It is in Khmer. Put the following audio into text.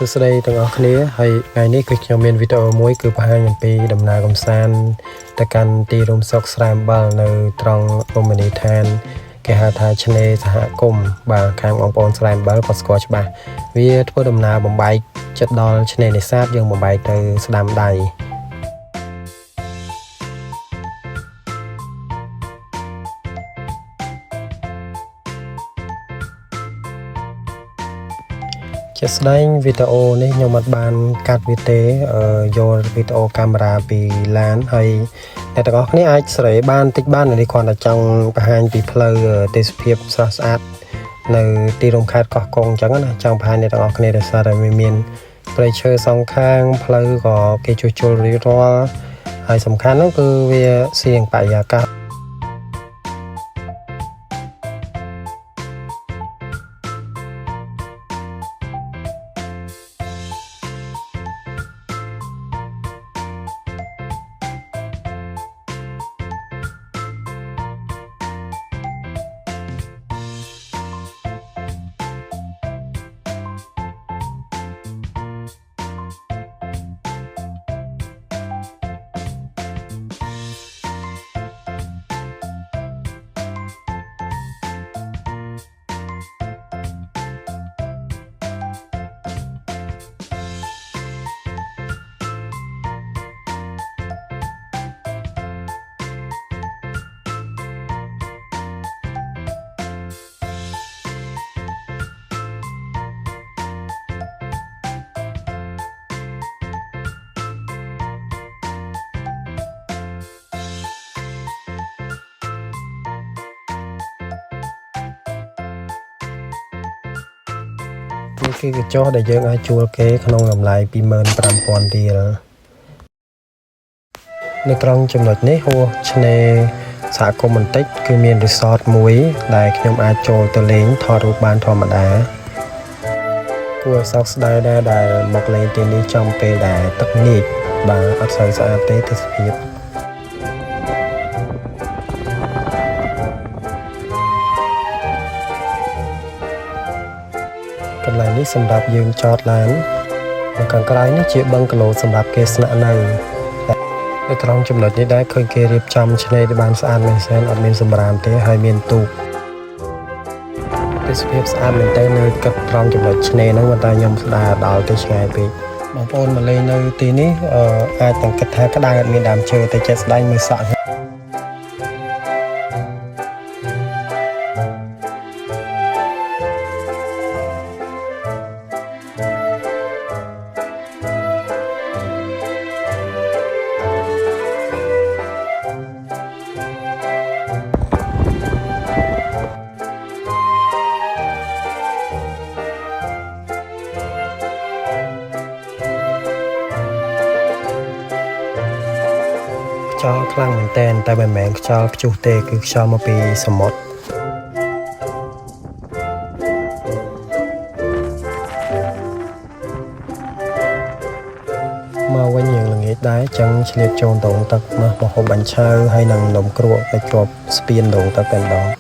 សួស្តីទាំងអស់គ្នាហើយថ្ងៃនេះគឺខ្ញុំមានវីដេអូមួយគឺបង្ហាញអំពីដំណើរកំសាន្តទៅកាន់ទីរួមសុកស្រែអំបិលនៅត្រង់រមណីយដ្ឋានគេហៅថាឆ្នេរសហគមន៍បាទខាងបងប្អូនស្រែអំបិលក៏ស្គាល់ច្បាស់វាធ្វើដំណើរបំបែកចិត្តដល់ឆ្នេរនេសាទយើងបំបែកទៅស្ដាំដៃជាស្ដែងវីដេអូនេះខ្ញុំអត់បានកាត់វាទេយកវីដេអូកាមេរ៉ាពីឡានហើយអ្នកទាំងអស់គ្នាអាចសេរីបានតិចបាននេះគ្រាន់តែចង់បង្ហាញពីផ្លូវទេសភាពស្រស់ស្អាតនៅទីរួមខេត្តកោះកុងអញ្ចឹងណាចង់បង្ហាញអ្នកទាំងអស់គ្នាដោយសារតែវាមានព្រៃឈើសងខាងផ្លូវក៏គេជួសជុលរៀបរាល់ហើយសំខាន់នោះគឺវាសៀងបរិយាកាសនេះគឺកញ្ចក់ដែលយើងអាចជួលគេក្នុងតម្លៃ 25,000 រៀលនៅត្រង់ចំណុចនេះហួសឆ្នេរសហគមន៍បន្តិចគឺមានរីសតមួយដែលខ្ញុំអាចចូលទៅលេងថតរូបបានធម្មតាគួរឲ្យសោកស្ដាយដែរដែលមកលេងទីនេះចំពេលដែលទឹកញៀចបាទអត់សូវស្អាតទេទេសភាពកន្លែងនេះសម្រាប់យើងចតឡាននៅខាងក្រៅនេះជាបឹងគីឡូសម្រាប់គេស្នាក់នៅនៅត្រង់ចំណុចនេះដែរឃើញគេរៀបចំឆ្នេរបានស្អាតមែនទែនអត់មានសម្រាមទេហើយមានទូកទេសភាពស្អាតមែនទែននៅកាត់ត្រង់ចំណុចឆ្នេរហ្នឹងប៉ុន្តែខ្ញុំស្ដារដល់ទៅឆ្ងាយពេកបងប្អូនមកលេងនៅទីនេះអាចទាំងគិតថាក្តៅអត់មានដើមឈើតែជាក់ស្ដែងមើលសក់ខ្យល់ខ្លាំងមែនតែមិនមែនខ្យល់ព្យុះទេគឺខ្យល់មកពីសមុទ្រមកវិញយើងល្ងាចដែរចឹងឆ្លៀតចូលដងទឹកមកហូបបាញ់ឆៅហើយនឹងនំគ្រក់ទៅជាប់ស្ពានដងទឹកតែម្ដង